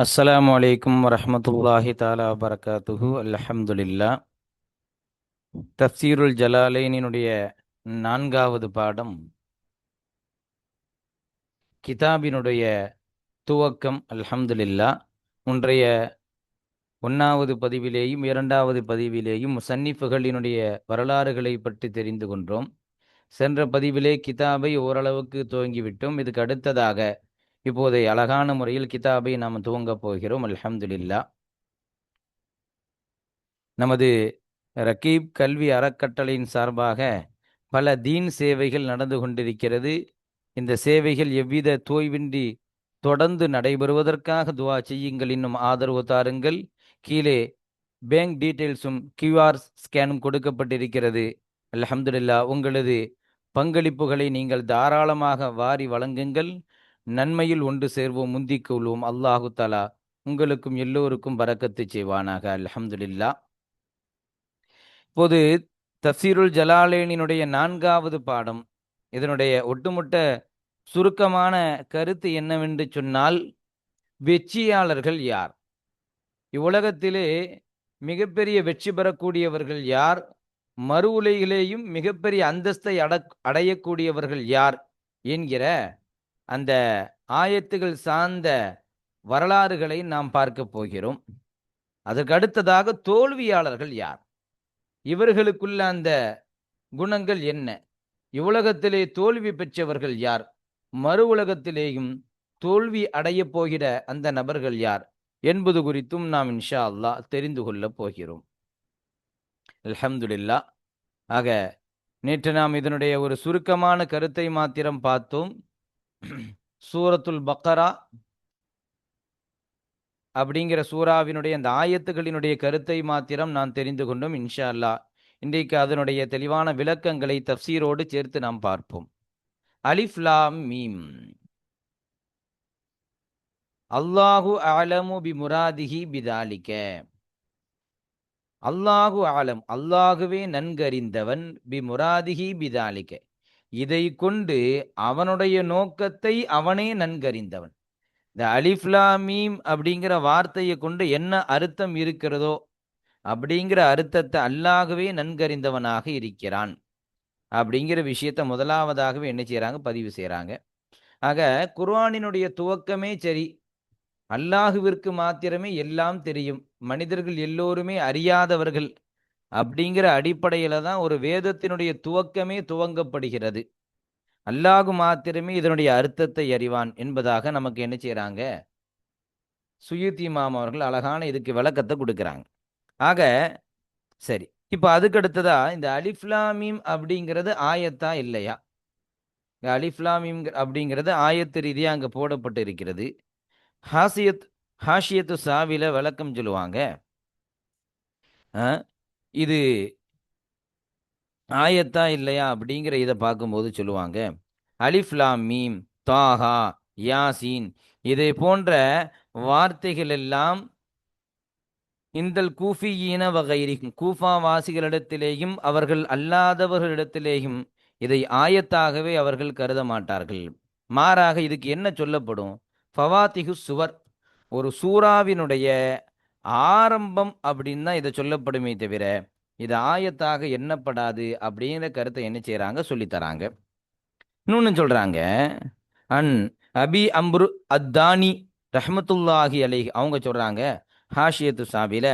அஸ்ஸலாமு அலைக்கும் வரஹ்மத்துல்லாஹி தஆலா வபரகாத்துஹு. அல்ஹம்துலில்லாஹ். தஃப்சீருல் ஜலாலைனினுடைய நான்காவது பாடம், கிதாபினுடைய துவக்கம். அல்ஹம்துலில்லாஹ். முன்றைய ஒன்றாவது பதிவிலேயும் இரண்டாவது பதிவிலேயும் முசன்னிஃபுகளினுடைய வரலாறுகளை பற்றி தெரிந்து கொண்டோம். சென்ற பதிவிலே கிதாபை ஓரளவுக்கு துவங்கிவிட்டோம். இதுக்கு அடுத்ததாக இப்போதைய அழகான முறையில் கிதாபை நாம் துவங்கப் போகிறோம். அல்ஹம்துலில்லாஹ். நமது ரகீப் கல்வி அறக்கட்டளையின் சார்பாக பல தீன் சேவைகள் நடந்து கொண்டிருக்கிறது. இந்த சேவைகள் எவ்வித தோய்வின்றி தொடர்ந்து நடைபெறுவதற்காக துவா செய்யுங்கள், இன்னும் ஆதரவு தாருங்கள். கீழே பேங்க் டீட்டெயில்ஸும் கியூஆர் ஸ்கேனும் கொடுக்கப்பட்டிருக்கிறது. அல்ஹம்துலில்லாஹ். உங்களது பங்களிப்புகளை நீங்கள் தாராளமாக வாரி வழங்குங்கள். நன்மையில் ஒன்று சேர்வோம், முந்திக் கொள்வோம். அல்லாஹு தஆலா உங்களுக்கும் எல்லோருக்கும் பரக்கத்து செய்வானாக. அல்ஹம்துலில்லாஹ். இப்போது தஃசீருல் ஜலாலைனினுடைய நான்காவது பாடம், இதனுடைய ஒட்டுமொத்த சுருக்கமான கருத்து என்னவென்று சொன்னால், வெற்றியாளர்கள் யார், இவ்வுலகத்திலே மிகப்பெரிய வெற்றி பெறக்கூடியவர்கள் யார், மறு உலகிலேயும் மிகப்பெரிய அந்தஸ்தை அடையக்கூடியவர்கள் யார் என்கிற அந்த ஆயத்துகள் சார்ந்த வரலாறுகளை நாம் பார்க்க போகிறோம். அதற்கு அடுத்ததாக தோல்வியாளர்கள் யார், இவர்களுக்குள்ள அந்த குணங்கள் என்ன, இவ்வுலகத்திலே தோல்வி பெற்றவர்கள் யார், மறு உலகத்திலேயும் தோல்வி அடைய போகிற அந்த நபர்கள் யார் என்பது குறித்தும் நாம் இன்ஷா அல்லாஹ் தெரிந்து கொள்ளப் போகிறோம். அல்ஹம்துலில்லாஹ். ஆக நேற்று நாம் இதனுடைய ஒரு சுருக்கமான கருத்தை மாத்திரம் பார்த்தோம். சூரத்துல் பக்கரா அப்படிங்கிற சூறாவினுடைய அந்த ஆயத்துகளினுடைய கருத்தை மாத்திரம் நான் தெரிந்து கொண்டோம். இன்ஷா அல்லாஹ் இன்றைக்கு அதனுடைய தெளிவான விளக்கங்களை தஃசீரோடு சேர்த்து நாம் பார்ப்போம். அலிஃப் லாம் மீம். அல்லாஹு அலமு பி முராதிஹி பிதாலிக. அல்லாஹு ஆலம், அல்லாஹுவே நன்கறிந்தவன், பி முராதிஹி பிதாலிக, இதை கொண்டு அவனுடைய நோக்கத்தை அவனே நன்கறிந்தவன். இந்த அலிஃப் லாம் மீம் அப்படிங்கிற வார்த்தையை கொண்டு என்ன அர்த்தம் இருக்கிறதோ அப்படிங்கிற அர்த்தத்தை அல்லாஹுவே நன்கறிந்தவனாக இருக்கிறான் அப்படிங்கிற விஷயத்தை முதலாவதாகவே என்ன செய்யறாங்க, பதிவு செய்யறாங்க. ஆக குர்ஆனினுடைய துவக்கமே சரி, அல்லாஹுவிற்கு மாத்திரமே எல்லாம் தெரியும், மனிதர்கள் எல்லோருமே அறியாதவர்கள் அப்படிங்கிற அடிப்படையில தான் ஒரு வேதத்தினுடைய துவக்கமே துவங்கப்படுகிறது. அல்லாஹு மாத்திரமே இதனுடைய அர்த்தத்தை அறிவான் என்பதாக நமக்கு என்ன செய்யறாங்க, சுயூத்தி இமாம் அவர்கள் அழகான இதுக்கு விளக்கத்தை கொடுக்குறாங்க. ஆக சரி, இப்ப அதுக்கு அடுத்ததா இந்த அலிஃப் லாம் மீம் அப்படிங்கிறது ஆயத்தா இல்லையா? அலிஃப் லாம் மீம் அப்படிங்கிறது ஆயத்து ரீதியா அங்க போடப்பட்டு இருக்கிறது. ஹாஷியத்து சாவில விளக்கம் சொல்லுவாங்க. இது ஆயத்தா இல்லையா அப்படிங்கிற இதை பார்க்கும்போது சொல்லுவாங்க, அலிஃப் லாம் மீம், தாஹா, யாசீன், இதை போன்ற வார்த்தைகள் எல்லாம் இந்தல் கூஃபியீன வகைரிக்கும், கூஃபா வாசிகளிடத்திலேயும் அவர்கள் அல்லாதவர்களிடத்திலேயும் இதை ஆயத்தாகவே அவர்கள் கருத மாட்டார்கள். மாறாக இதுக்கு என்ன சொல்லப்படும், ஃபவாத்திஹு சுவர், ஒரு சூறாவினுடைய ஆரம்பம் அப்படின்னு தான் இதை சொல்லப்படுமே தவிர இது ஆயத்தாக எண்ணப்படாது அப்படிங்கிற கருத்தை என்ன செய்யறாங்க, சொல்லித்தராங்க. இன்னொன்னு சொல்றாங்க, அன் அபி அம்ரு அத்தானி ரஹ்மத்துல்லாஹி அலைஹி அவங்க சொல்றாங்க ஹாஷியத்து சாபில,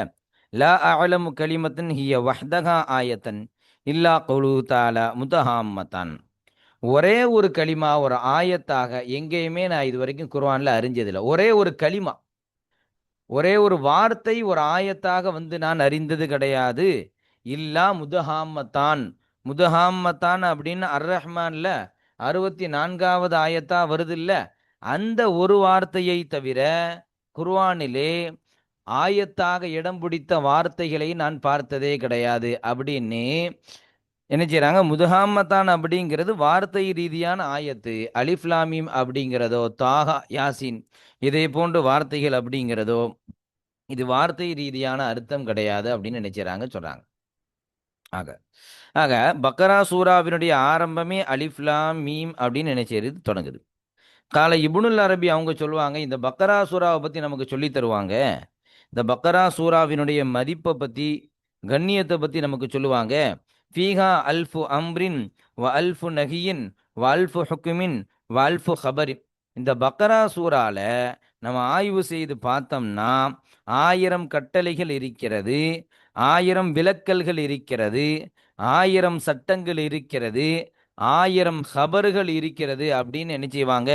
லா அலமு கலிமத்தன் ஹிய வஹ்தஹா ஆயத்தன் இல்லா கௌலு தஆலா முதஹாம்மத்தன். ஒரே ஒரு கலிமா ஒரு ஆயத்தாக எங்கேயுமே நான் இது வரைக்கும் குர்ஆன்ல அறிஞ்சதில்லை. ஒரே ஒரு கலிமா, ஒரே ஒரு வார்த்தை ஒரு ஆயத்தாக வந்து நான் அறிந்தது கிடையாது. இல்லா முதஹாம்மத்தான். முதஹாம்மத்தான் அப்படின்னு அர் ரஹ்மான்ல 64வது ஆயத்தா வருது இல்ல, அந்த ஒரு வார்த்தையை தவிர குர்ஆனிலே ஆயத்தாக இடம் பிடித்த வார்த்தைகளை நான் பார்த்ததே கிடையாது அப்படின்னு என்ன செய்யறாங்க. முதஹாம்மத்தான் அப்படிங்கிறது வார்த்தை ரீதியான ஆயத்து. அலிஃப் லாம் மீம் அப்படிங்கிறதோ, தாஹா, யாசின் இதே போன்ற வார்த்தைகள் அப்படிங்கிறதோ இது வார்த்தை ரீதியான அர்த்தம் கிடையாது அப்படின்னு நினைச்சாங்க, சொல்றாங்க. ஆக ஆக பக்கரா சூராவினுடைய ஆரம்பமே அலிஃப் லாம் மீம் அப்படின்னு நினைச்சது தொடங்குது. காலை இப்னுல் அரபி அவங்க சொல்லுவாங்க, இந்த பக்கரா சூராவை பத்தி நமக்கு சொல்லி தருவாங்க. இந்த பக்கரா சூராவினுடைய மதிப்பை பத்தி, கண்ணியத்தை பத்தி நமக்கு சொல்லுவாங்க. ஃபீஹா அல்ஃபு அம்ரின் வ அல்ஃபு நஹியின் வ அல்ஃபு ஹுக்குமின் வ அல்ஃபு ஹபரின். இந்த பக்கரா சூறால நம்ம ஆய்வு செய்து பார்த்தோம்னா 1000 கட்டளைகள் இருக்கிறது, 1000 விலக்கல்கள் இருக்கிறது, 1000 சட்டங்கள் இருக்கிறது, 1000 ஹபர்கள் இருக்கிறது அப்படின்னு என்ன செய்வாங்க,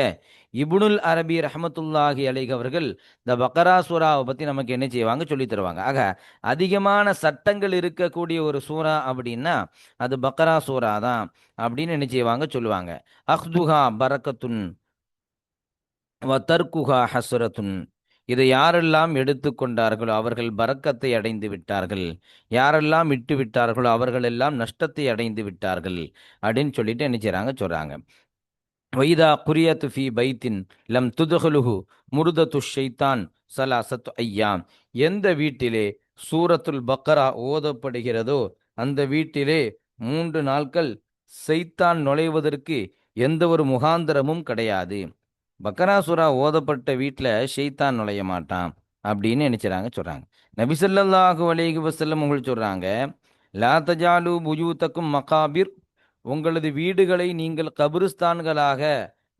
இப்னுல் அரபி ரஹமத்துல்லாஹி அலைஹி அவர்கள் இந்த பக்கரா சூராவை பத்தி நமக்கு என்ன செய்வாங்க, சொல்லி தருவாங்க. ஆக அதிகமான சட்டங்கள் இருக்கக்கூடிய ஒரு சூரா அப்படின்னா அது பக்கரா சூரா தான் அப்படின்னு என்ன செய்வாங்க, சொல்லுவாங்க. அஹ்துஹா பரக்கத்துன் வ தர்குஹா ஹஸ்ரத்துன். இதை யாரெல்லாம் எடுத்துக்கொண்டார்களோ அவர்கள் பரக்கத்தை அடைந்து விட்டார்கள், யாரெல்லாம் விட்டு விட்டார்களோ அவர்கள் எல்லாம் நஷ்டத்தை அடைந்து விட்டார்கள் அப்படின்னு சொல்லிட்டு என்ன செய்றாங்க, சொல்றாங்க. வைதா குரியத்து ஃபி பைத்தின் லம் துதுஹலுஹு முருதத்து ஷைத்தான் சலாசத்து ஐயாம். எந்த வீட்டிலே சூரத்துல் பக்கரா ஓதப்படுகிறதோ அந்த வீட்டிலே 3 நாட்கள் சைத்தான் நுழைவதற்கு எந்த ஒரு முகாந்திரமும் கிடையாது. பக்கரா சூரா ஓதப்பட்ட வீட்டில் ஷைத்தான் நுழைய மாட்டான் அப்படின்னு நினைச்சாங்க, சொல்றாங்க. நபி ஸல்லல்லாஹு அலைஹி வஸல்லம் உங்கள் சொல்றாங்க, லா தஜாலு புயூதக்கும் மகாபிர். உங்களது வீடுகளை நீங்கள் கபிரிஸ்தான்களாக,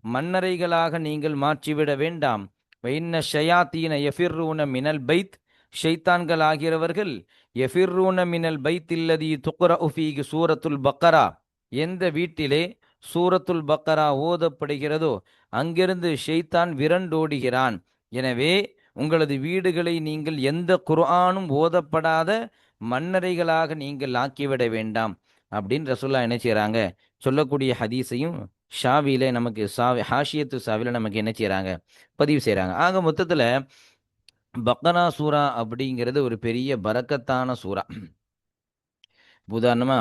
மண்ணறைகளாக நீங்கள் மாற்றிவிட வேண்டாம். வைன்ன ஷயாத்தீன எஃபிர்ரூன மினல் பைத். ஷைத்தான்கள் ஆகிறவர்கள் எஃபிர்ரூன மினல் பைத் இல்லதி துக்ரஉ ஃபீஹி சூரத்துல் பக்கரா. எந்த வீட்டிலே சூரத்துல் பக்கரா ஓதப்படுகிறதோ அங்கிருந்து ஷைத்தான் விரண்டோடுகிறான். எனவே உங்களது வீடுகளை நீங்கள் எந்த குர்ஆனும் ஓதப்படாத மண்ணறைகளாக நீங்கள் ஆக்கிவிட வேண்டாம் அப்படின்னு ரசூல்லா என்ன செய்றாங்க, சொல்லக்கூடிய ஹதீஸையும் ஷாவியில நமக்கு ஹாஷியத்து சாவில நமக்கு என்ன செய்றாங்க, பதிவு செய்றாங்க. ஆக மொத்தத்துல பக்கரா சூரா அப்படிங்கிறது ஒரு பெரிய பரக்கத்தான சூரா. உதாரணமா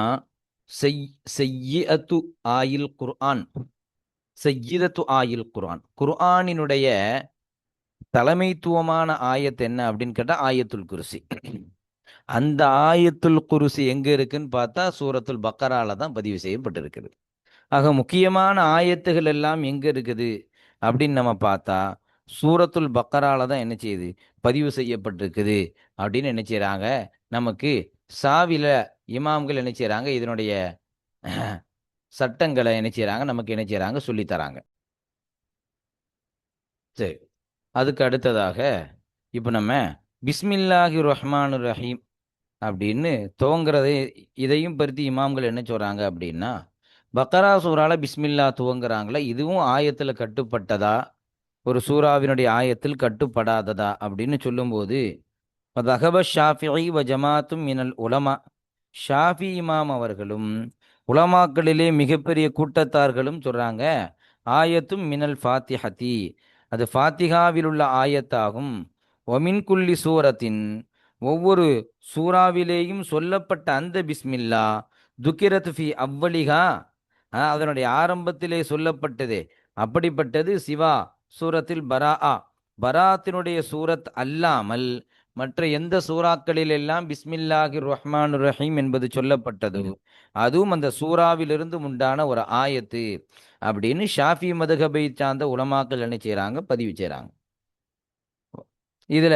செய் செய்யிஅத்து ஆயில் குர்ஆன், செய்யிதத்து ஆயில் குர்ஆன், குர்ஆனினுடைய தலைமைத்துவமான ஆயத் என்ன அப்படின்னு கேட்டா ஆயத்துல் குர்சி. அந்த ஆயத்துல் குர்சி எங்க இருக்குன்னு பார்த்தா சூரத்துல் பக்கரால தான் பதிவு செய்யப்பட்டிருக்குது. ஆக முக்கியமான ஆயத்துகள் எல்லாம் எங்க இருக்குது அப்படின்னு நம்ம பார்த்தா சூரத்துல் பக்கரால தான் என்ன செய்யுது, பதிவு செய்யப்பட்டிருக்குது அப்படின்னு என்ன செய்றாங்க, நமக்கு சாவில இமாம்கள் என்ன செய்றாங்க, இதனுடைய சட்டங்களை என்ன செய்றாங்க, நமக்கு என்ன செய்றாங்க, சொல்லி தராங்க. சரி, அதுக்கு அடுத்ததாக இப்போ நம்ம பிஸ்மில்லாஹி ரஹ்மானுர் ரஹீம் அப்படின்னு துவங்குறதை, இதையும் பற்றி இமாம்கள் என்ன சொல்றாங்க அப்படின்னா, பக்கரா சூறால பிஸ்மில்லா துவங்குறாங்களா, இதுவும் ஆயத்தில் கட்டுப்பட்டதா, ஒரு சூறாவினுடைய ஆயத்தில் கட்டுப்படாததா அப்படின்னு சொல்லும்போது, தஹப ஷாஃபிஇ வ ஜமாத்தும் மினல் உலமா. ஷாஃபி இமாம் அவர்களும் உலமாக்களிலே மிகப்பெரிய கூட்டத்தார்களும் சொல்றாங்க, ஆயத்தும் மினல் ஃபாத்திஹதி, அது ஃபாத்திஹாவில் உள்ள ஆயத்தாகும். ஒமின் குல்லி சூரத்தின், ஒவ்வொரு சூறாவிலேயும் சொல்லப்பட்ட அந்த பிஸ்மில்லா துக்கிரத் ஃபி அவ்வலிகா, அதனுடைய ஆரம்பத்திலே சொல்லப்பட்டதே அப்படிப்பட்டது. சிவா சூரத்தில் பராஆ, பராத்தினுடைய சூரத் அல்லாமல் மற்ற எந்த சூறாக்களில் எல்லாம் பிஸ்மில்லாஹிர் ரஹ்மானுர் ரஹீம் என்பது சொல்லப்பட்டது அதுவும் அந்த சூறாவிலிருந்து உண்டான ஒரு ஆயத்து அப்படின்னு ஷாஃபி மதுஹபை சார்ந்த உலமாக்கள் என்ன செய்றாங்க, பதிவு செய்றாங்க. இதுல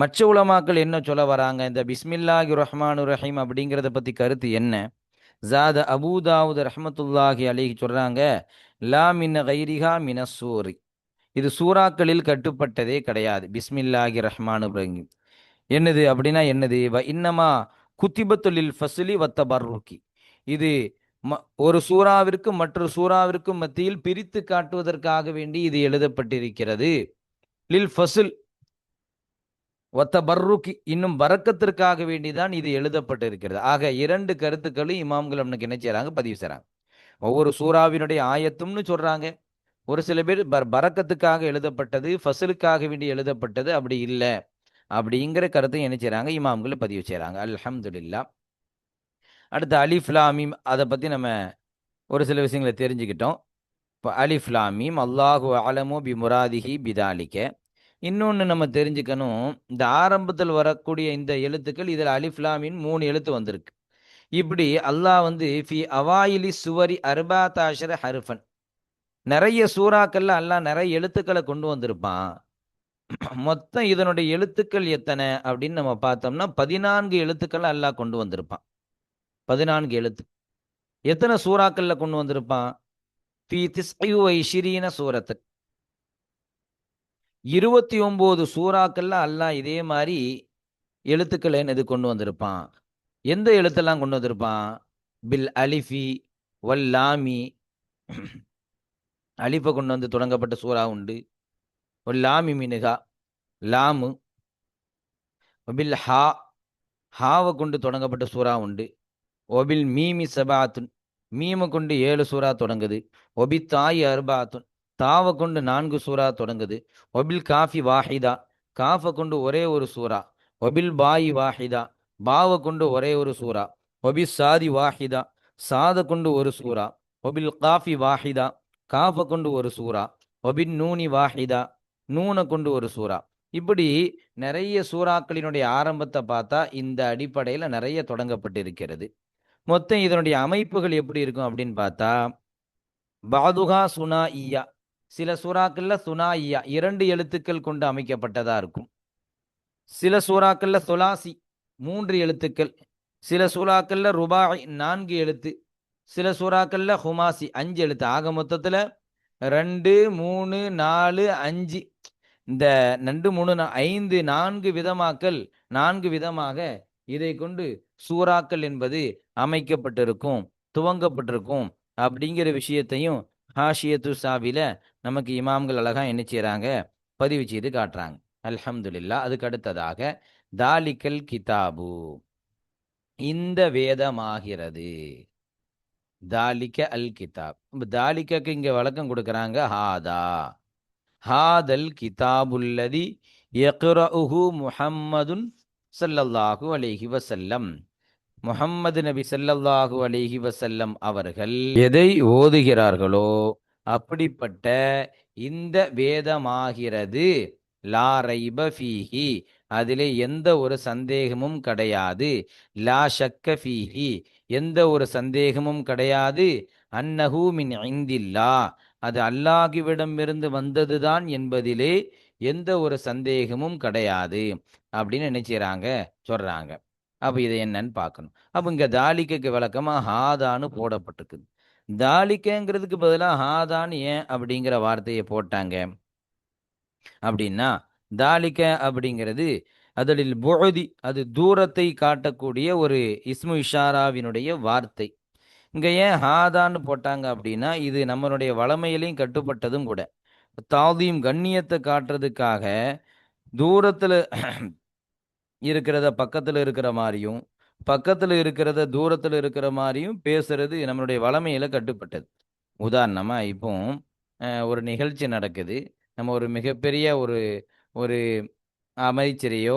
மற்ற உலமாக்கள் என்ன சொல்ல வராங்க, இந்த பிஸ்மில்லாஹி ரஹ்மானுர் ரஹீம் அப்படிங்கிறத பத்தி கருத்து என்ன? ஜாத அபூதாவுத் ரஹ்மத்துல்லாஹி அலைஹி சொல்றாங்க, லா மின் கைரிஹா மினசூரி. இது சூறாக்களில் கட்டுப்பட்டதே கிடையாது. பிஸ்மில்லாஹி ரஹ்மானுர் ரஹீம் என்னது அப்படின்னா என்னது, இன்னமா குத்திபத்துலில் ஃபஸ்லி வத்தபர்ருக்கி. இது ஒரு சூறாவிற்கும் மற்றொரு சூறாவிற்கும் மத்தியில் பிரித்து காட்டுவதற்காக வேண்டி இது எழுதப்பட்டிருக்கிறது. லில் ஃபஸ்ல் வத்தபர்ருக்கி, இன்னும் பரக்கத்திற்காக வேண்டிதான் இது எழுதப்பட்டிருக்கிறது. ஆக 2 கருத்துக்களும் இமாம்கள் நமக்கு என்ன செய்றாங்க, பதிவு செய்றாங்க. ஒவ்வொரு சூறாவினுடைய ஆயத்தும்னு சொல்றாங்க. ஒரு சில பேர் பரக்கத்துக்காக எழுதப்பட்டது, ஃபஸ்லுக்காக வேண்டி எழுதப்பட்டது அப்படி இல்லை அப்படிங்கிற கருத்தை என்ன செய்றாங்க, இமாம்கள் பதிவு செய்றாங்க. அல்ஹம்துலில்லாஹ். அடுத்து அலிஃப் லாம் மீம், அதை பத்தி நம்ம ஒரு சில விஷயங்களை தெரிஞ்சுக்கிட்டோம். இப்போ அலிஃப் லாம் மீம் அல்லாஹு அலமு பி முராதிஹி பிதாலிக்க. இன்னொன்று நம்ம தெரிஞ்சுக்கணும், இந்த ஆரம்பத்தில் வரக்கூடிய இந்த எழுத்துக்கள், இதில் அலிஃப் லாம் மீம் 3 எழுத்து வந்திருக்கு. இப்படி அல்லாஹ் வந்து ஃபி அவாயிலி சுவரி 14 ஹர்ஃபன், நிறைய சூறாக்கள்ல அல்லாஹ் நிறைய எழுத்துக்களை கொண்டு வந்திருப்பான். மொத்தம் இதனுடைய எழுத்துக்கள் எத்தனை அப்படின்னு நம்ம பார்த்தோம்னா 14 எழுத்துக்கள் அல்லாஹ் கொண்டு வந்திருப்பான். 14 எழுத்து. எத்தனை சூறாக்கள்ல கொண்டு வந்திருப்பான்? ஃபீ திஸ்இ வ இஷ்ரீன சூரத்துன். 29 சூறாக்கள்ல அல்லாஹ் இதே மாதிரி எழுத்துக்கள் என்னது கொண்டு வந்திருப்பான். எந்த எழுத்தெல்லாம் கொண்டு வந்திருப்பான்? பில் அலிஃபி வல் லாமி. அலிஃபை கொண்டு வந்து தொடங்கப்பட்ட சூறா உண்டு. வல் லாமி மினுகா, லாமு. பில் ஹா, ஹாவை கொண்டு தொடங்கப்பட்ட சூறா உண்டு. ஒபில் மீமி சபாத்துன், மீமை கொண்டு 7 சூறா தொடங்குது. ஒபி தாய் அர்பாத்துன், தாவை கொண்டு 4 சூறா தொடங்குது. ஒபில் காஃபி வாஹிதா, காஃபை கொண்டு ஒரே ஒரு சூறா. ஒபில் பாயி வாஹிதா, பாவை கொண்டு ஒரே ஒரு சூறா. ஒபி சாதி வாஹிதா, சாதை கொண்டு ஒரு சூறா. ஒபில் காஃபி வாஹிதா, காஃபை கொண்டு ஒரு சூறா. ஒபின் நூனி வாஹிதா, நூனை கொண்டு ஒரு சூறா. இப்படி நிறைய சூறாக்களினுடைய ஆரம்பத்தை பார்த்தா இந்த அடிப்படையில் நிறைய தொடங்கப்பட்டிருக்கிறது. மொத்தம் இதனுடைய அமைப்புகள் எப்படி இருக்கும் அப்படின்னு பார்த்தா, பாதுகா சுனா ஈயா, சில சூறாக்கள்ல சுனா ஈயா 2 எழுத்துக்கள் கொண்டு அமைக்கப்பட்டதா இருக்கும். சில சூறாக்கள்ல சொலாசி 3 எழுத்துக்கள். சில சூறாக்கள்ல ருபாய் 4 எழுத்து. சில சூறாக்கள்ல ஹுமாசி 5 எழுத்து. ஆக மொத்தத்துல 2, 3, 4, 5. இந்த 2, 3, 5 4 விதமாக்கல், 4 விதமாக இதை கொண்டு சூறாக்கள் என்பது அமைக்கப்பட்டிருக்கும், துவங்கப்பட்டிருக்கும் அப்படிங்கிற விஷயத்தையும் ஹாஷியத்து சாவில நமக்கு இமாம்கள் அழகா என்ன செய்றாங்க, பதிவு செய்து காட்டுறாங்க. அல்ஹம்துலில்லாஹ். அதுக்கு அடுத்ததாக தாலிக்கல் கிதாபு, இந்த வேதமாகிறது. தாலிக்க அல் கிதாப். தாலிக்கக்கு இங்க விளக்கம் கொடுக்கறாங்க. ஹாதா, ஹாதல் கிதாபுல்லதி யக்ரஉஹு முஹம்மதுன் ஸல்லல்லாஹு அலைஹி வஸல்லம். முஹம்மது நபி ஸல்லல்லாஹு அலைஹி வஸல்லம் அவர்கள் எதை ஓதுகிறார்களோ அப்படிப்பட்ட இந்த வேதமாகிறது. லா ரைப ஃபீஹி, அதிலே எந்த ஒரு சந்தேகமும் கிடையாது. லா ஷக்க ஃபீஹி, எந்த ஒரு சந்தேகமும் கிடையாது. அன்னஹு மின் இந்தில்லா, அது அல்லாஹ்விடமிருந்து வந்ததுதான் என்பதிலே எந்த ஒரு சந்தேகமும் கிடையாது அப்படின்னு நினைச்சுறாங்க, சொல்றாங்க. அப்ப இதை என்னன்னு பார்க்கணும். அப்ப இங்க தாலிக்கு விளக்கமா ஹாதான்னு போடப்பட்டிருக்குது. தாலிக்கங்கிறதுக்கு பதிலாக ஹாதான்னு ஏன் அப்படிங்கிற வார்த்தையை போட்டாங்க அப்படின்னா, தாலிக்க அப்படிங்கிறது அதலில் புஅதி, அது தூரத்தை காட்டக்கூடிய ஒரு இஸ்மு இஷாராவினுடைய வார்த்தை. இங்க ஏன் ஹாதான்னு போட்டாங்க அப்படின்னா, இது நம்மளுடைய வளமையிலையும் கட்டுப்பட்டதும் கூட. தாதீம் கண்ணியத்தை காட்டுறதுக்காக தூரத்துல இருக்கிறத பக்கத்துல இருக்கிற மாதிரியும், பக்கத்துல இருக்கிறத தூரத்துல இருக்கிற மாதிரியும் பேசுறது நம்மளுடைய வளமையில கட்டுப்பட்டது. உதாரணமா இப்போ ஒரு நிகழ்ச்சி நடக்குது. நம்ம ஒரு மிகப்பெரிய ஒரு ஒரு அமைச்சரையோ,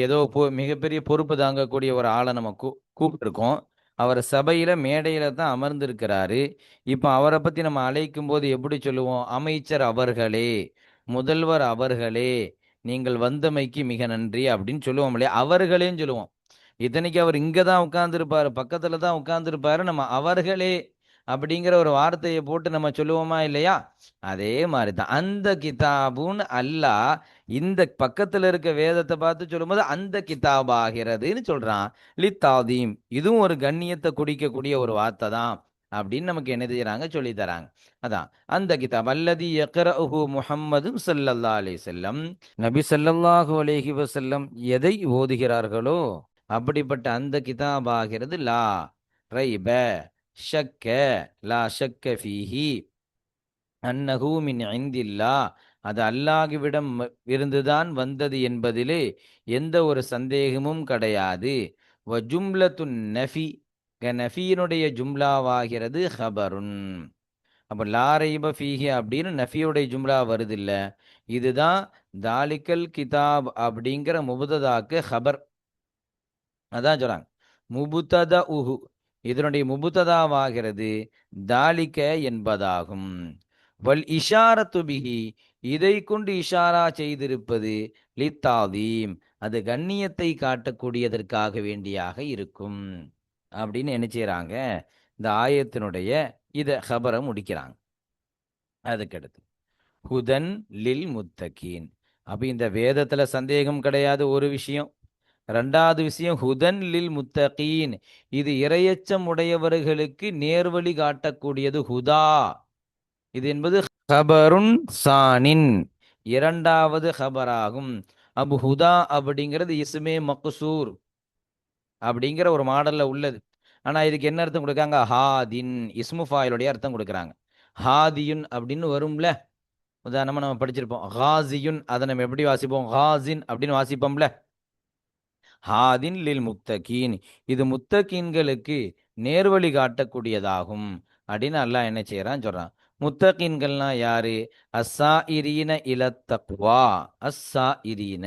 ஏதோ மிகப்பெரிய பொறுப்பு தாங்கக்கூடிய ஒரு ஆளை நம்ம கூப்பிட்டுருக்கோம். அவர் சபையில மேடையில தான் அமர்ந்திருக்கிறாரு. இப்ப அவரை பத்தி நம்ம அழைக்கும்போது எப்படி சொல்லுவோம்? அமைச்சர் அவர்களே, முதல்வர் அவர்களே, நீங்கள் வந்தமைக்கு மிக நன்றி அப்படின்னு சொல்லுவோம் இல்லையா? அவர்களேன்னு சொல்லுவோம். இத்தனைக்கு அவர் இங்க தான் உட்கார்ந்திருப்பாரு, பக்கத்துல தான் உட்கார்ந்திருப்பாரு. நம்ம அவர்களே அப்படிங்கிற ஒரு வார்த்தையை போட்டு நம்ம சொல்லுவோமா இல்லையா? அதே மாதிரி தான். அந்த கிதாபுன்னு அல்லாஹ் இந்த பக்கத்துல இருக்க வேதத்தை பார்த்து சொல்லும்போது அந்த கிதாப் ஆகிறதுன்னு சொல்றான். லித்தாதீம், இதுவும் ஒரு கண்ணியத்தை குடிக்கக்கூடிய ஒரு வார்த்தை தான் அப்படின்னு நமக்கு என்ன செய்யறாங்க, சொல்லி தராங்க. அதான் அந்த கிதாப் அல்லதி யக்ரஉஹு முஹம்மது ஸல்லல்லாஹு அலைஹி வஸல்லம், நபி ஸல்லல்லாஹு அலைஹி வஸல்லம் எதை ஓதுகிறார்களோ அப்படிப்பட்ட அந்த கிதாப் ஆகிறது. லா ரைப ஷக்க, லா ஷக்க ஃபீஹி அன்னஹு மின் இந்தில்லா, அது அல்லாஹ்விடம் இருந்துதான் வந்தது என்பதிலே எந்த ஒரு சந்தேகமும் கிடையாது. வ ஜும்லத்துன் நஃபி, நஃபியினுடைய ஜும்லாவாகிறது ஹபருன். அப்ப லா ரைப ஃபீஹி அப்படின்னு நஃபியுடைய ஜும்லா வருது இல்ல, இதுதான் தாலிக்கல் கிதாப் அப்படிங்கிற முபததாக்கு ஹபர். அதான் சொல்றாங்க முபுத்தத உஹு, இதனுடைய முபுத்ததாவாகிறது தாலிக்க என்பதாகும். வல் இஷாரத்து பிஹி, இதை கொண்டு இஷாரா செய்திருப்பது லித்தாதீம், அது கண்ணியத்தை காட்டக்கூடியதற்காக வேண்டியாக இருக்கும் அப்படின்னு என்ன செய்றாங்க, இந்த ஆயத்தினுடைய இத ஹபரை முடிக்கிறாங்க. அதுக்கடுத்து ஹுதன் லில் முத்தகீன். அப்ப இந்த வேதத்துல சந்தேகம் கிடையாது ஒரு விஷயம். ரெண்டாவது விஷயம் ஹுதன் லில் முத்தகீன், இது இரையச்சம் உடையவர்களுக்கு நேர்வழி காட்டக்கூடியது ஹுதா. இது என்பது ஹபருன் சானின், இரண்டாவது ஹபராகும். அபு ஹுதா அப்படிங்கிறது இஸ்மே மக்சூர் அப்படிங்கிற ஒரு மாடல்ல உள்ளது. ஆனா இதுக்கு என்ன அர்த்தம் கொடுக்காங்க? ஹாதின், இஸ்மு ஃபாயிலுடைய அர்த்தம் கொடுக்குறாங்க. ஹாதியுன் அப்படின்னு வரும்ல, உதாரணமா நம்ம படிச்சிருப்போம். ஹாசியுன், அதை நம்ம எப்படி வாசிப்போம்? ஹாசின் அப்படின்னு வாசிப்போம்ல. ஹாதின் லில் முத்தகீன், இது முத்தகீன்களுக்கு நேர்வழி காட்டக்கூடியதாகும் அப்படின்னு அல்லாஹ் என்ன செய்யறான் சொல்றான். முத்தகீன்கள்னா யாரு? அஸ்ஸாயிரீன இலத் தக்வா, அஸ்ஸாயிரீன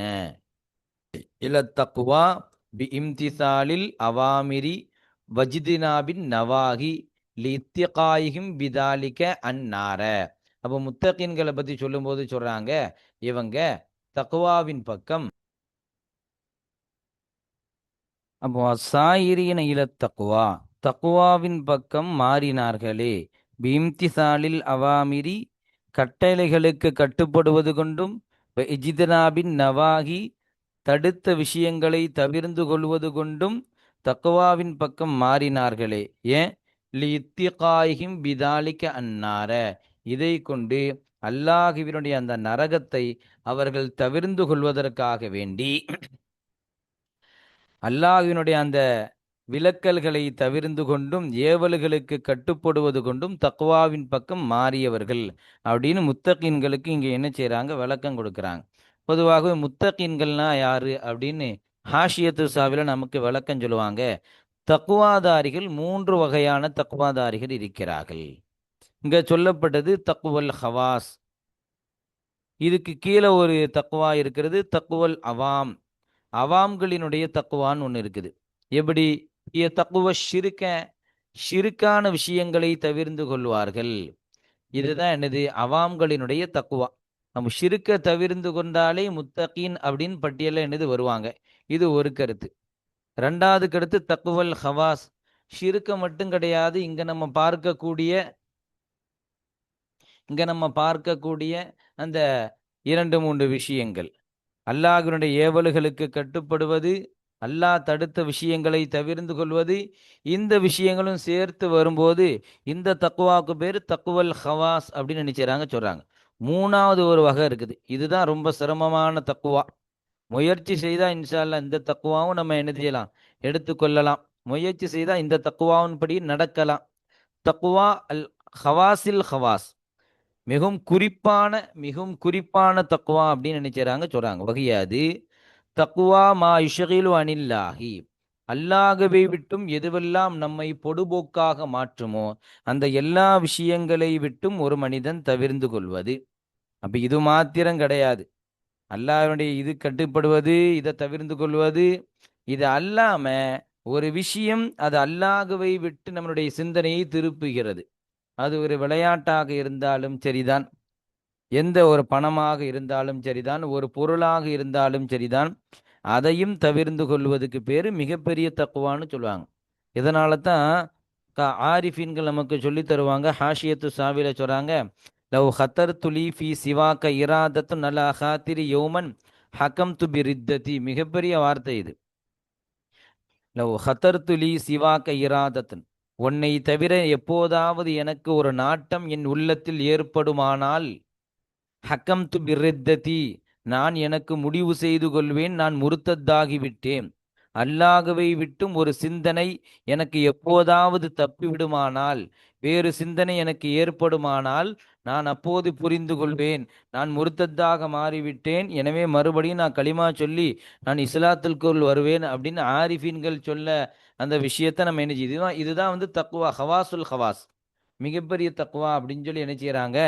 இலத் தக்வா பி இம்திசாலில் அவாமிரி வஜ்தினாபின் நவாஹி லித்திகாயிஹிம் பிதாலிக அன்னார. அப்போ முத்தகீன்களை பத்தி சொல்லும்போது சொல்றாங்க, இவங்க தக்வாவின் பக்கம், அப்போ சாயிரின இல தக்குவா, தக்குவாவின் பக்கம் மாறினார்களே. பீம்திசாலில் அவாமிரி, கட்டளைகளுக்கு கட்டுப்படுவது கொண்டும், இஜிதனாபின் நவாகி, தடுத்த விஷயங்களை தவிர்ந்து கொள்வது கொண்டும் தக்குவாவின் பக்கம் மாறினார்களே. ஏன்? லித்திகாயிஹிம் பிதாலிக்க அன்னார, இதை கொண்டு அல்லாஹுவினுடைய அந்த நரகத்தை அவர்கள் தவிர்ந்து கொள்வதற்காக வேண்டி, அல்லாஹ்வினுடைய அந்த விலக்கல்களை தவிர்ந்து கொண்டும் ஏவல்களுக்கு கட்டுப்படுவது கொண்டும் தக்வாவின் பக்கம் மாறியவர்கள் அப்படின்னு முத்தகீன்களுக்கு இங்க என்ன செய்றாங்க? விளக்கம் கொடுக்குறாங்க. பொதுவாகவே முத்தகீன்கள்னா யாரு அப்படின்னு ஹாஷியத்து சாவில நமக்கு விளக்கம் சொல்லுவாங்க. தக்குவாதாரிகள் மூன்று வகையான தக்குவாதாரிகள் இருக்கிறார்கள். இங்க சொல்லப்பட்டது தக்குவல் ஹவாஸ். இதுக்கு கீழே ஒரு தக்குவா இருக்கிறது, தக்குவல் அவாம். அவாம்களினுடைய தக்குவான்னு ஒன்று இருக்குது. எப்படி? தக்குவ ஷிருக்க, ஷிருக்கான விஷயங்களை தவிர்ந்து கொள்வார்கள். இதுதான் என்னது? அவாம்களினுடைய தக்குவா. நம்ம ஷிருக்க தவிர்ந்து கொண்டாலே முத்தகீன் அப்படின்னு பட்டியலில் என்னது வருவாங்க. இது ஒரு கருத்து. ரெண்டாவது கருத்து தக்குவல் ஹவாஸ். ஷிருக்க மட்டும் கிடையாது, இங்க நம்ம பார்க்கக்கூடிய அந்த இரண்டு மூன்று விஷயங்கள், அல்லாஹ்வினுடைய ஏவல்களுக்கு கட்டுப்படுவது, அல்லாஹ் தடுத்த விஷயங்களை தவிர்ந்து கொள்வது, இந்த விஷயங்களும் சேர்த்து வரும்போது இந்த தக்குவாவுக்கு பேர் தக்குவல் ஹவாஸ் அப்படின்னு நினைச்சாங்க சொல்றாங்க. மூணாவது ஒரு வகை இருக்குது, இதுதான் ரொம்ப சிரமமான தக்குவா. முயற்சி செய்தா இன்ஷா அல்லாஹ் இந்த தக்குவாவும் நம்ம என்ன செய்யலாம்? எடுத்துக்கொள்ளலாம். முயற்சி செய்தா இந்த தக்குவாவின் படி நடக்கலாம். தக்குவா அல் ஹவாஸில் ஹவாஸ், மிகவும் குறிப்பான தக்குவா அப்படின்னு நினைச்சாங்க சொல்றாங்க. வகையாது தக்குவா மா யுஷகிலு அனில்லாஹி, அல்லாஹ்வை விட்டும் எதுவெல்லாம் நம்மை பொடுபோக்காக மாற்றுமோ அந்த எல்லா விஷயங்களை விட்டும் ஒரு மனிதன் தவிர்ந்து கொள்வது. அப்ப இது மாத்திரம் கிடையாது, அல்லாஹ்வுடைய இது கட்டுப்படுவது, இதை தவிர்ந்து கொள்வது. இது அல்லாம ஒரு விஷயம் அது அல்லாஹ்வை விட்டு நம்மளுடைய சிந்தனையை திருப்புகிறது. அது ஒரு விளையாட்டாக இருந்தாலும் சரிதான், எந்த ஒரு பணமாக இருந்தாலும் சரிதான், ஒரு பொருளாக இருந்தாலும் சரிதான், அதையும் தவிர்ந்து கொள்வதுக்கு பேரு மிகப்பெரிய தக்குவான்னு சொல்லுவாங்க. இதனால தான் ஆரிஃபின்கள் நமக்கு சொல்லி தருவாங்க. ஹாஷியத்து சாவில சொல்றாங்க, லவ் ஹத்தர் துலி ஃபி சிவாக்க இராதத்து நலா ஹாத்திரி யோமன் ஹக்கம் து பிரித்ததி. மிகப்பெரிய வார்த்தை இது. லவ் ஹத்தர் துலி சிவாக்க இராதத்தன், உன்னை தவிர எப்போதாவது எனக்கு ஒரு நாட்டம் என் உள்ளத்தில் ஏற்படுமானால், ஹக்கம் து பிரித்ததி, நான் எனக்கு முடிவு செய்து கொள்வேன், நான் முருத்தத்தாகிவிட்டேன். அல்லாஹ்வை விட்டும் ஒரு சிந்தனை எனக்கு எப்போதாவது தப்பிவிடுமானால், வேறு சிந்தனை எனக்கு ஏற்படுமானால், நான் அப்போது புரிந்து கொள்வேன் நான் முருத்தத்தாக மாறிவிட்டேன். எனவே மறுபடியும் நான் களிமா சொல்லி நான் இஸ்லாத்திற்குள் வருவேன் அப்படின்னு ஆரிஃபீன்கள் சொல்ல அந்த விஷயத்தை நம்ம என்ன செய்யுது? இதுதான் வந்து தக்குவா, ஹவாசுல் ஹவாஸ், மிகப்பெரிய தக்குவா அப்படின்னு சொல்லி என்ன செய்யறாங்க?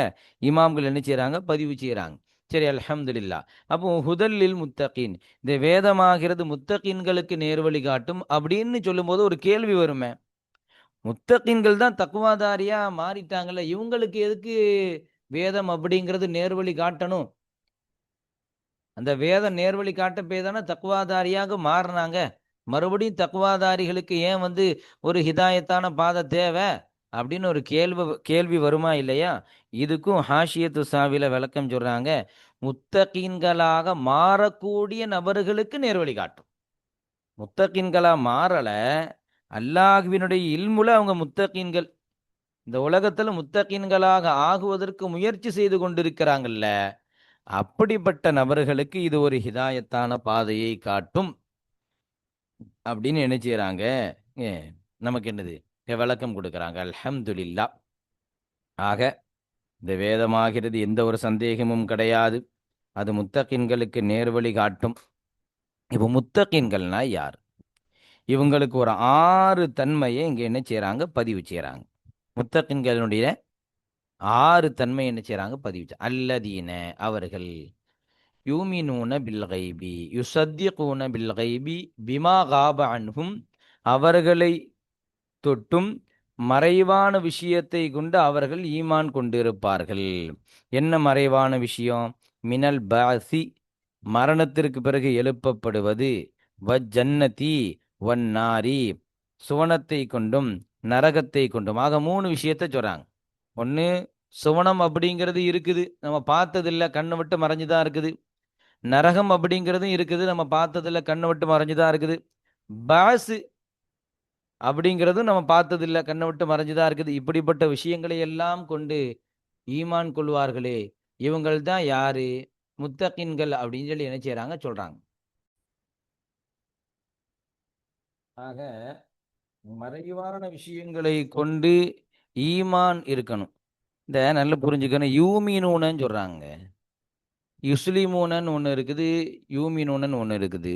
இமாம்கள் என்ன செய்யறாங்க? பதிவு செய்யறாங்க. சரி, அல்ஹம்துலில்லாஹ். அப்போ ஹுதல்லில் முத்தகீன், இந்த வேதமாகிறது முத்தகீன்களுக்கு நேர்வழி காட்டும் அப்படின்னு சொல்லும்போது ஒரு கேள்வி வருமே, முத்தகீன்கள் தான் தக்குவாதாரியா மாறிட்டாங்கல்ல, இவங்களுக்கு எதுக்கு வேதம் அப்படிங்கிறது நேர்வழி காட்டணும்? அந்த வேதம் நேர்வழி காட்ட போய் தானே தக்குவாதாரியாக மாறினாங்க. மறுபடியும் தக்குவாதாரிகளுக்கு ஏன் வந்து ஒரு ஹிதாயத்தான பாதை தேவை? அப்படின்னு ஒரு கேள்வி வருமா இல்லையா? இதுக்கும் ஹாஷியத்து சாவில விளக்கம் சொல்றாங்க. முத்தகீன்களாக மாறக்கூடிய நபர்களுக்கு நேர்வழி காட்டும். முத்தகீன்களா மாறல, அல்லாஹ்வினுடைய இல்முல அவங்க முத்தகீன்கள். இந்த உலகத்துல முத்தகீன்களாக ஆகுவதற்கு முயற்சி செய்து கொண்டிருக்கிறாங்கல்ல, அப்படிப்பட்ட நபர்களுக்கு இது ஒரு ஹிதாயத்தான பாதையை காட்டும் அப்படின்னு என்ன செய்யறாங்க? ஏ, நமக்கு என்னது விளக்கம் கொடுக்கறாங்க. அல்ஹம்துலில்லாஹ். ஆக இந்த வேதமாகிறது எந்த ஒரு சந்தேகமும் கிடையாது, அது முத்தகின்களுக்கு நேர்வழி காட்டும். இப்போ முத்தகின்கள்னா யார்? இவங்களுக்கு ஒரு 6 தன்மையை இங்க என்ன செய்றாங்க? பதிவு செய்றாங்க. முத்தகின்களுடைய 6 தன்மை என்ன செய்றாங்க? பதிவு அல்லதீன அவர்கள் யூமினூன பில் கைபி யுசத்திகூன பில் கைபி பிமா காப அன்ஹும் அவர்களை தொட்டும் மறைவான விஷயத்தை கொண்டு அவர்கள் ஈமான் கொண்டிருப்பார்கள். என்ன மறைவான விஷயம்? மினல் பாசி மரணத்திற்கு பிறகு எழுப்பப்படுவது, வஜன்னதி வன்னாரி சுவனத்தை கொண்டும் நரகத்தை கொண்டும். ஆக 3 விஷயத்தை சொல்றாங்க. ஒன்று, சுவனம் அப்படிங்கிறது இருக்குது, நம்ம பார்த்ததில்ல, கண்ணை விட்டு மறைஞ்சுதான் இருக்குது. நரகம் அப்படிங்கிறதும் இருக்குது, நம்ம பார்த்ததில்ல, கண்ணை விட்டு மறைஞ்சுதான் இருக்குது. பாசு அப்படிங்கிறதும் நம்ம பார்த்ததில்ல, கண்ணை விட்டு மறைஞ்சுதான் இருக்குது. இப்படிப்பட்ட விஷயங்களை எல்லாம் கொண்டு ஈமான் கொள்வார்களே, இவங்கள் தான் யாரு? முத்தகின்கள் அப்படின்னு சொல்லி என்ன செய்றாங்க? சொல்றாங்க. ஆக மறைவான விஷயங்களை கொண்டு ஈமான் இருக்கணும். இந்த நல்லா புரிஞ்சுக்கணும். யூமினூனன்னு சொல்றாங்க. யுஸ்லிமூனன்னு ஒன்று இருக்குது, யூமினூனன்னு ஒன்று இருக்குது,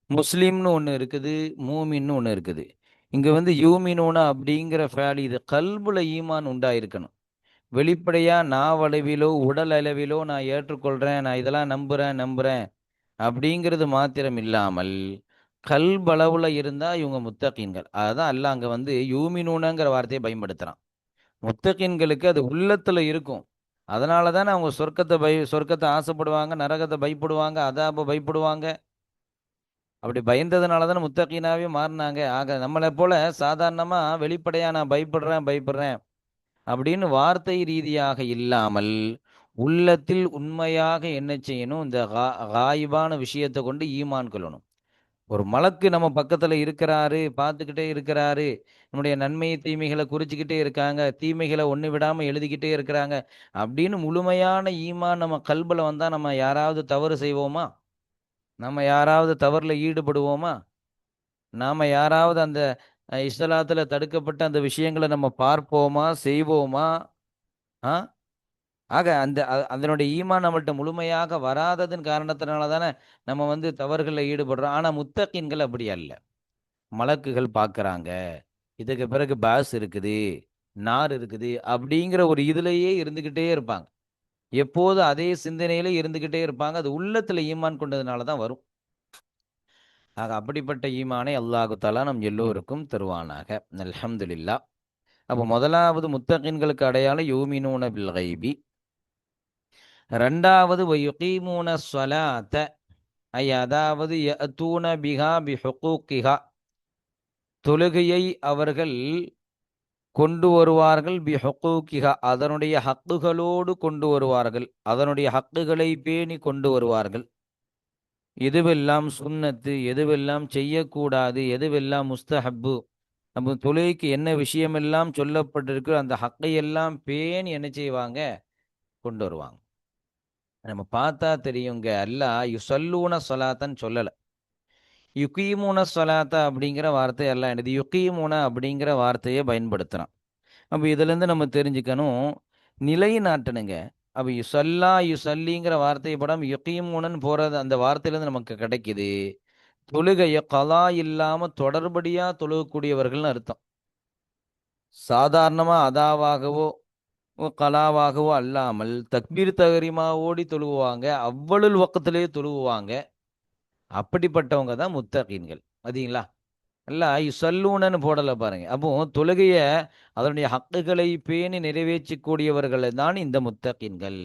முஸ்லிம்னு ஒன்று இருக்குது, மூமின்னு ஒன்று இருக்குது. இங்க வந்து யூமினூன அப்படிங்கிற ஃபேல் இது கல்புல ஈமான் உண்டாயிருக்கணும். வெளிப்படையா நாவளவிலோ உடல் அளவிலோ நான் ஏற்றுக்கொள்றேன், நான் இதெல்லாம் நம்புறேன் அப்படிங்கிறது மாத்திரம் இல்லாமல் கல்பளவுல இருந்தா இவங்க முத்தகீன்கள். அதான் அல்லாஹ் அங்க வந்து யூமினூனங்கிற வார்த்தையை பயன்படுத்துறான். முத்தகீன்களுக்கு அது உள்ளத்துல இருக்கும். அதனால தானே அவங்க சொர்க்கத்தை ஆசைப்படுவாங்க, நரகத்தை பயப்படுவாங்க, அதாப பயப்படுவாங்க. அப்படி பயந்ததுனால தானே முத்தகீனாவே மாறினாங்க. ஆக நம்மளை போல சாதாரணமா வெளிப்படையா நான் பயப்படுறேன் அப்படின்னு வார்த்தை ரீதியாக இல்லாமல் உள்ளத்தில் உண்மையாக என்ன செய்யணும்? இந்த காயிபான விஷயத்தை கொண்டு ஈமான் கொள்ளணும். ஒரு மலக்கு நம்ம பக்கத்துல இருக்கிறாரு, பார்த்துக்கிட்டே இருக்கிறாரு, நம்முடைய நன்மை தீமைகளை குறிச்சுக்கிட்டே இருக்காங்க, தீமைகளை ஒண்ணு விடாம எழுதிக்கிட்டே இருக்கிறாங்க அப்படின்னு முழுமையான ஈமான் நம்ம கல்புல வந்தா நம்ம யாராவது தவறு செய்வோமா? நம்ம யாராவது தவறுல ஈடுபடுவோமா? நாம யாராவது அந்த இஸ்லாத்துல தடுக்கப்பட்ட அந்த விஷயங்களை நம்ம பார்ப்போமா, செய்வோமா? ஆ ஆக அதனுடைய ஈமான் நம்மள்ட்ட முழுமையாக வராததன் காரணத்தினால தானே நம்ம வந்து தவறுகளில் ஈடுபடுறோம். ஆனா முத்தகின்கள் அப்படி அல்ல. மலக்குகள் பார்க்கறாங்க, இதுக்கு பிறகு பாஸ் இருக்குது, நார் இருக்குது அப்படிங்கிற ஒரு இதுலயே இருந்துகிட்டே இருப்பாங்க. எப்போதும் அதே சிந்தனையில இருந்துகிட்டே இருப்பாங்க. அது உள்ளத்துல ஈமான் கொண்டதுனால தான் வரும். ஆக அப்படிப்பட்ட ஈமானை அல்லாஹு தஆலா நம் எல்லோருக்கும் தருவானாக. அல்ஹம்துலில்லாஹ். அப்போ முதலாவது முத்தகின்களுக்கு அடையாளம் யூமினூன பில் கைபி. ரெண்டாவது வயுகீமூன ஸலாத்த, அதாவது யஅதூன பிஹா பிஹுகூகிஹா தொழுகையை அவர்கள் கொண்டு வருவார்கள், பிஹுகூகிஹா அதனுடைய ஹக்குகளோடு கொண்டு வருவார்கள், அதனுடைய ஹக்குகளை பேணி கொண்டு வருவார்கள். எதுவெல்லாம் சுன்னத்து, எதுவெல்லாம் செய்யக்கூடாது, எதுவெல்லாம் முஸ்தஹப்பு, நம்ம தொழுகைக்கு என்ன விஷயமெல்லாம் சொல்லப்பட்டிருக்கு, அந்த ஹக்கை எல்லாம் பேணி என்ன செய்வாங்க? கொண்டு வருவாங்க. நம்ம பார்த்தா தெரியுங்க, அல்லாஹ் யுசல்லூன ஸலாத்தன்னு சொல்லல. யுகீமுன ஸலாத்த அப்படிங்கிற வார்த்தை எல்லாம் என்னது? யுகீமுன அப்படிங்கிற வார்த்தையை பயன்படுத்துறான். அப்போ இதிலிருந்து நம்ம தெரிஞ்சுக்கணும், நிலைநாட்டணுங்க. அப்போ யுசல்லிங்கிற வார்த்தையை படம் யுகீமுனன்னு போறது அந்த வார்த்தையிலேருந்து நமக்கு கிடைக்குது. தொழுகைய கலா இல்லாம தொடர்படியா தொழுகக்கூடியவர்கள்னு அர்த்தம். சாதாரணமா அதாவாகவோ கலாவாகவோ அல்லாமல் தக்பீர் தகரிமா ஓடி தொழுவாங்க, அவ்வளவு வக்கத்திலேயே தொழுவாங்க. அப்படிப்பட்டவங்க தான் முத்தகீன்கள். பாத்தீங்களா? அல்ல யுசல்லூனன்னு போடல பாருங்க. அப்போ தொழுகைய அதனுடைய ஹக்குகளை பேணி நிறைவேற்றக்கூடியவர்கள் தான் இந்த முத்தகீன்கள்.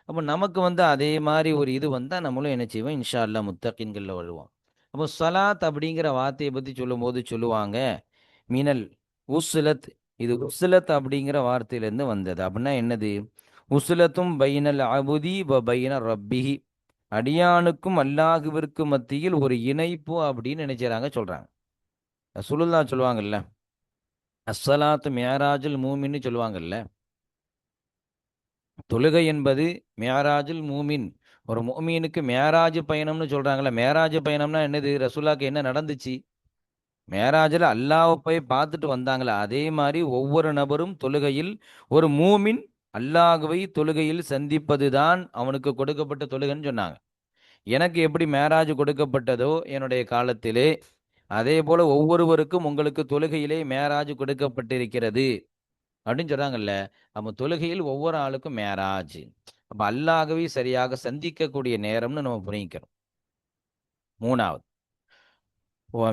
அப்போ நமக்கு வந்து அதே மாதிரி ஒரு இது வந்தா நம்மளும் என்ன செய்வோம்? இன்ஷா அல்லாஹ் முத்தகீன்கள்ல வருவோம். அப்போ ஸலாத் அப்படிங்கிற வார்த்தையை பத்தி சொல்லும்போது சொல்லுவாங்க, மினல் உஸ்லத் இது உஸ்லத் அப்படிங்கிற வார்த்தையிலேருந்து வந்தது. அப்படின்னா என்னது? உஸ்லத்தும் பைனல் அபுதி வ பைன ரப்பிஹி, அடியானுக்கும் அல்லாஹுவிற்கு மத்தியில் ஒரு இணைப்பு அப்படின்னு நினைச்சாங்க சொல்றாங்க. ரசூலுல்லாஹ் சொல்லுவாங்கல்ல, அஸ்ஸலாத்து மியராஜுல் மூமின்னு சொல்லுவாங்கல்ல. தொழுகை என்பது மியராஜுல் மூமின். ஒரு மூமீனுக்கு மேராஜ் பயணம்னு சொல்றாங்கல்ல. மேராஜ் பயணம்னா என்னது? ரசூலுல்லாஹ்க்கு என்ன நடந்துச்சு? மேராஜில் அல்லாஹ்வை போய் பார்த்துட்டு வந்தாங்களே, அதே மாதிரி ஒவ்வொரு நபரும் தொழுகையில் ஒரு மூமின் அல்லாஹ்வை தொழுகையில் சந்திப்பது தான் அவனுக்கு கொடுக்கப்பட்ட தொழுகைன்னு சொன்னாங்க. எனக்கு எப்படி மேராஜ் கொடுக்கப்பட்டதோ என்னுடைய காலத்திலே, அதே போல ஒவ்வொருவருக்கும் உங்களுக்கு தொழுகையிலே மேராஜ் கொடுக்கப்பட்டிருக்கிறது அப்படின்னு சொல்றாங்கல்ல. நம்ம தொழுகையில் ஒவ்வொரு ஆளுக்கும் மேராஜ். அப்ப அல்லாஹ்வை சரியாக சந்திக்கக்கூடிய நேரம்னு நம்ம புரிஞ்சுக்கிறோம். மூணாவது,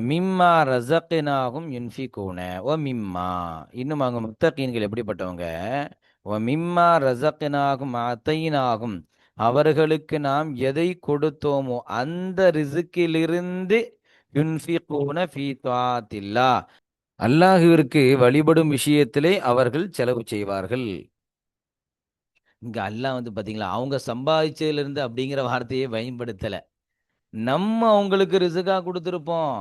மிம்மா ரஸக்னாஹும் யுன்ஃபிகூன. மிம்மா, இன்னும் அவங்க முத்தகீன்கள் எப்படிப்பட்டவங்க? மிம்மா ரஸக்னாஹும் அத்தைனாகும், அவர்களுக்கு நாம் எதை கொடுத்தோமோ அந்த ரிசுக்கிலிருந்து யுன்ஃபிகூன ஃபீ தாத்தில்லா, அல்லாஹ்விற்கு வழிபடும் விஷயத்திலே அவர்கள் செலவு செய்வார்கள். இங்க அல்லாஹ் வந்து பாத்தீங்களா, அவங்க சம்பாதிச்சதிலிருந்து அப்படிங்கிற வார்த்தையை பயன்படுத்தல. நம்ம அவங்களுக்கு ரிசுக்கா கொடுத்திருப்போம்.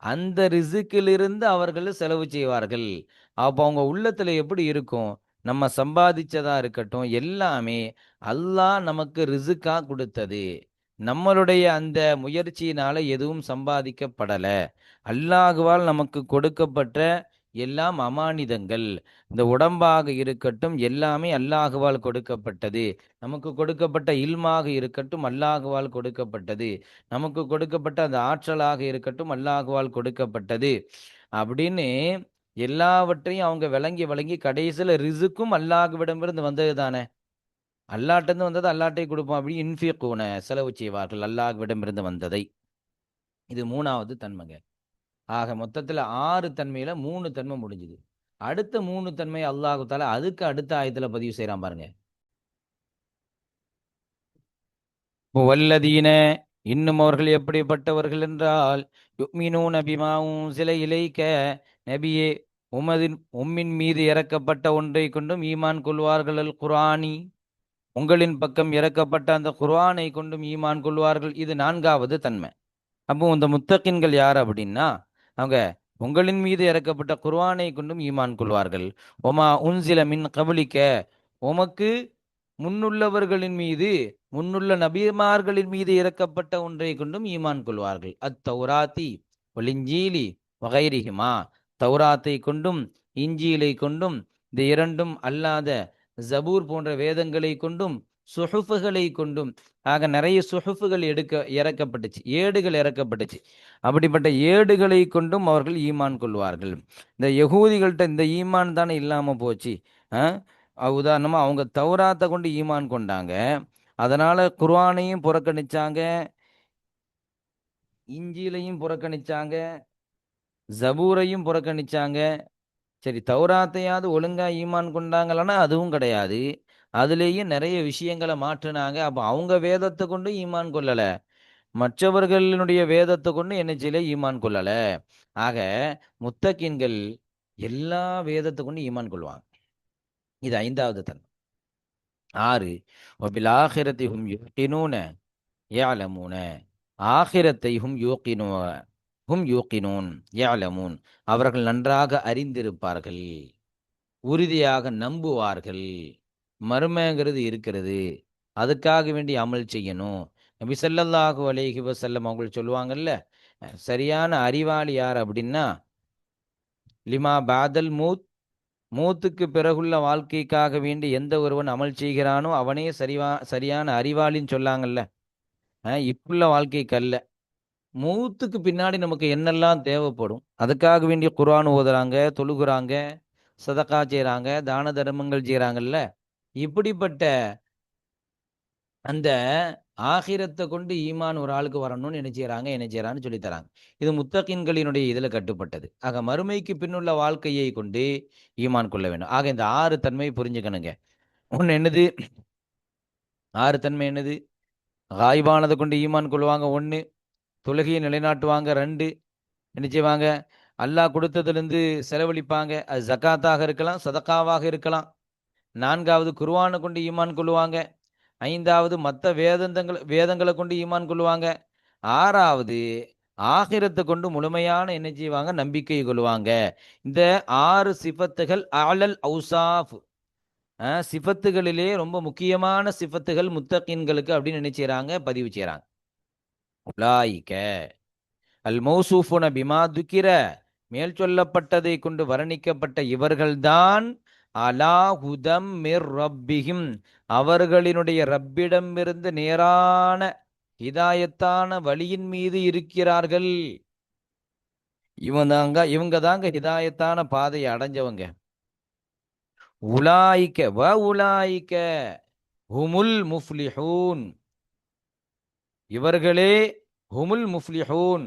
அந்த ரிசுக்கிலிருந்து அவர்கள் செலவு செய்வார்கள். அப்போ அவங்க உள்ளத்துல எப்படி இருக்கும்? நம்ம சம்பாதிச்சதா இருக்கட்டும், எல்லாமே அல்லாஹ் நமக்கு ரிசுக்கா கொடுத்தது. நம்மளுடைய அந்த முயற்சியினால எதுவும் சம்பாதிக்கப்படல. அல்லாஹ்வால் நமக்கு கொடுக்கப்பட்ட எல்லாம் அமானிதங்கள். இந்த உடம்பாக இருக்கட்டும், எல்லாமே அல்லாஹ்வால் கொடுக்கப்பட்டது. நமக்கு கொடுக்கப்பட்ட இல்மாக இருக்கட்டும், அல்லாஹ்வால் கொடுக்கப்பட்டது. நமக்கு கொடுக்கப்பட்ட அந்த ஆற்றலாக இருக்கட்டும், அல்லாஹ்வால் கொடுக்கப்பட்டது. அப்படின்னு எல்லாவற்றையும் அவங்க விளங்கி விளங்கி கடைசியில ரிசுக்கும் அல்லாஹ்விடமிருந்து வந்தது தானே. அல்லாஹ்ட்டருந்து வந்தது அல்லாஹ்ட்டே கொடுப்போம். அப்படி இன்ஃபிகூன செலவு செய்வார்கள் அல்லாஹ்விடமிருந்து வந்ததை. இது மூணாவது தன்மைங்க. ஆக மொத்தத்துல 6 தன்மையில 3 தன்மை முடிஞ்சுது. அடுத்த 3 தன்மை அல்லாஹ் தஆலா அதுக்கு அடுத்த ஆயத்துல பதிவு செய்றான் பாருங்க. வல்லதீன, இன்னும் அவர்கள் எப்படிப்பட்டவர்கள் என்றால், யுக்மினூன பிமா உன்சில இலைக்க, நபியே உம்மின் மீது இறக்கப்பட்ட ஒன்றை கொண்டும் ஈமான் கொள்வார்கள். அல் குர்ஆனி, உங்களின் பக்கம் இறக்கப்பட்ட அந்த குர்ஆனை கொண்டும் ஈமான் கொள்வார்கள். இது 4வது தன்மை. அப்போ இந்த முத்தகின்கள் யார் அப்படின்னா, அவங்க உங்களின் மீது இறக்கப்பட்ட குர்ஆனை கொண்டும் ஈமான் கொள்வார்கள். ஒமா உன்சில மின் கபலிக்க, உமக்கு முன்னுள்ளவர்களின் மீது, முன்னுள்ள நபிமார்களின் மீது இறக்கப்பட்ட ஒன்றை கொண்டும் ஈமான் கொள்வார்கள். தௌராத்தி ஒலிஞ்சீலி வகைரிஹிமா, தௌராத்தை கொண்டும் இஞ்சியிலை கொண்டும், இந்த இரண்டும் அல்லாத ஜபூர் போன்ற வேதங்களை கொண்டும், சுஹுஃபுகளை கொண்டும், ஆக நிறைய சுஹுஃபுகள் இறக்கப்பட்டுச்சு, ஏடுகள் இறக்கப்பட்டுச்சு. அப்படிப்பட்ட ஏடுகளை கொண்டும் அவர்கள் ஈமான் கொள்வார்கள். இந்த யகூதிகள்கிட்ட இந்த ஈமான் தானே இல்லாம போச்சு. உதாரணமா அவங்க தௌராத்தை கொண்டு ஈமான் கொண்டாங்க, அதனால குர்ஆனையும் புறக்கணிச்சாங்க, இஞ்சிலையும் புறக்கணிச்சாங்க, ஜபூரையும் புறக்கணிச்சாங்க. சரி, தௌராத்தையாவது ஒழுங்கா ஈமான் கொண்டாங்களான்னா அதுவும் கிடையாது. அதுலேயும் நிறைய விஷயங்களை மாற்றினாங்க. அப்போ அவங்க வேதத்தை கொண்டு ஈமான் கொள்ளல, மற்றவர்களுடைய வேதத்தை கொண்டு என்ன செய்யல, ஈமான் கொள்ளல. ஆக முத்தகின்கள் எல்லா வேதத்தை கொண்டு ஈமான் கொள்வாங்க. இது 5வது தன்மை. 6, வபில் ஆஹிரத்தி ஹும் யூகினூன யஅலமூன, ஆகிரத்தை ஹும் யூகினூன் யஅலமூன், அவர்கள் நன்றாக அறிந்திருப்பார்கள், உறுதியாக நம்புவார்கள். மறுமைங்கிறது இருக்கிறது, அதுக்காக வேண்டி அமல் செய்யணும். நபி ஸல்லல்லாஹு அலைஹி வஸல்லம் அவங்க சொல்லுவாங்கல்ல, சரியான அறிவாளி யார் அப்படின்னா, லிமா பாதல் மூத், மூத்துக்கு பிறகுள்ள வாழ்க்கைக்காக வேண்டி எந்த ஒருவன் அமல் செய்கிறானோ அவனே சரியான அறிவாளின்னு சொல்லாங்கல்ல. இப்புள்ள வாழ்க்கைக்கு அல்ல, மூத்துக்கு பின்னாடி நமக்கு என்னெல்லாம் தேவைப்படும் அதுக்காக வேண்டிய குர்ஆன் ஓதுறாங்க, தொழுகுறாங்க, சதகா செய்றாங்க, தான தர்மங்கள் செய்றாங்கல்ல. இப்படிப்பட்ட அந்த ஆகிரத்தை கொண்டு ஈமான் ஒரு ஆளுக்கு வரணும்னு என்ன செய்யறான்னு சொல்லி தராங்க. இது முத்தகின்களினுடைய இதுல கட்டுப்பட்டது. ஆக மறுமைக்கு பின்னுள்ள வாழ்க்கையை கொண்டு ஈமான் கொள்ள வேண்டும். ஆக இந்த 6 தன்மை புரிஞ்சுக்கணுங்க. ஒன்னு என்னது? 6 தன்மை என்னது? காய்பானதை கொண்டு ஈமான் கொள்வாங்க 1, தொழுகையை நிலைநாட்டுவாங்க 2, என்ன செய்வாங்க, அல்லாஹ் கொடுத்ததிலிருந்து செலவழிப்பாங்க. அது ஜக்காத்தாக இருக்கலாம், சதக்காவாக இருக்கலாம். நான்காவது குர்ஆனை கொண்டு ஈமான் கொள்ளுவாங்க. ஐந்தாவது மற்ற வேதங்களை கொண்டு ஈமான் கொள்ளுவாங்க. ஆறாவது ஆகிரத்தை கொண்டு முழுமையான என்ன செய்வாங்க, நம்பிக்கை கொள்வாங்க. இந்த 6 சிஃபத்துகள் அலல் அவுசாஃப், சிஃபத்துகளிலே ரொம்ப முக்கியமான சிஃபத்துகள் முத்தகீன்களுக்கு அப்படின்னு நினைச்சாங்க, பதிவு செய்றாங்க. உலாயிக்க அல் மௌசூஃபுன பிமா துக்கிர, மேல் சொல்லப்பட்டதை கொண்டு வர்ணிக்கப்பட்ட இவர்கள்தான் அலா ஹுதம் மிர் ரப்பிஹிம், அவர்களினுடைய ரப்பிடமிருந்து நேரான ஹிதாயத்தான வழியின் மீது இருக்கிறார்கள். இவங்க தாங்க ஹிதாயத்தான பாதையை அடைஞ்சவங்க. உலாயிக்க வ உலாயிக்க ஹுமுல் முஃப்லிஹூன், இவர்களே ஹுமுல் முஃப்லிஹூன்,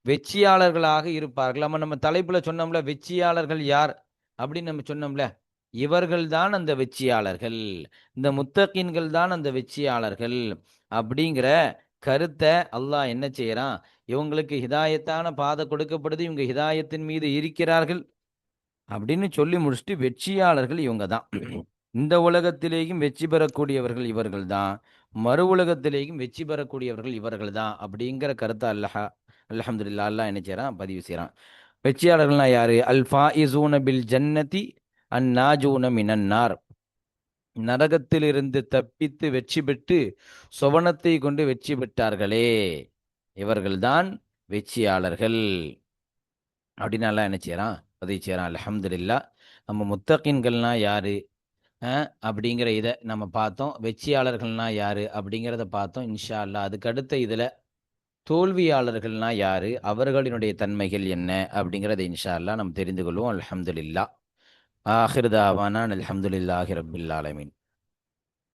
வெற்றியாளர்களாக இருப்பார்கள். நம்ம தலைப்புல சொன்னோம்ல, வெற்றியாளர்கள் யார் அப்படின்னு நம்ம சொன்னோம்ல, இவர்கள் தான் அந்த வெற்றியாளர்கள், இந்த முத்தகீன்கள் தான் அந்த வெற்றியாளர்கள் அப்படிங்கிற கருத்தை அல்லாஹ் என்ன செய்யறான், இவங்களுக்கு ஹிதாயத்தான பாதை கொடுக்கப்படுது, இவங்க ஹிதாயத்தின் மீது இருக்கிறார்கள் அப்படின்னு சொல்லி முடிச்சுட்டு, வெற்றியாளர்கள் இவங்க தான். இந்த உலகத்திலேயும் வெற்றி பெறக்கூடியவர்கள் இவர்கள் தான், மறு உலகத்திலேயும் வெற்றி பெறக்கூடியவர்கள் இவர்கள் தான் அப்படிங்கிற கருத்தை அல்ஹம்துலில்லாஹ் அல்லாஹ் என்ன செய்யறான், பதிவு செய்யறான். வெற்றியாளர்கள்னா யாரு? அல் ஃபாயிசூன பில் ஜன்னதி அன் நாஜூன மினன்னார், நரகத்திலிருந்து தப்பித்து வெற்றி பெற்று சுவனத்தை கொண்டு வெற்றி பெற்றார்களே, இவர்கள்தான் வெற்றியாளர்கள் அப்படின்னு எல்லாம் என்ன செய்யறான், பதிவு செய்யறான். அல்ஹம்துலில்லாஹ். நம்ம முத்தகீன்கள்னா யாரு அப்படிங்கிற இதை நம்ம பார்த்தோம். வெற்றியாளர்கள்னா யாரு அப்படிங்கிறத பார்த்தோம். இன்ஷா அல்லாஹ் அதுக்கு அடுத்த இதுல தோல்வியாளர்கள்னா யாரு, அவர்களினுடைய தன்மைகள் என்ன அப்படிங்கிறத இன்ஷா அல்லாஹ் நம்ம தெரிந்து கொள்வோம். அல்ஹம்துலில்லாஹ். ஆஹிர் தாவானா அல்ஹம்துலில்லாஹி ரப்பில் ஆலமீன்.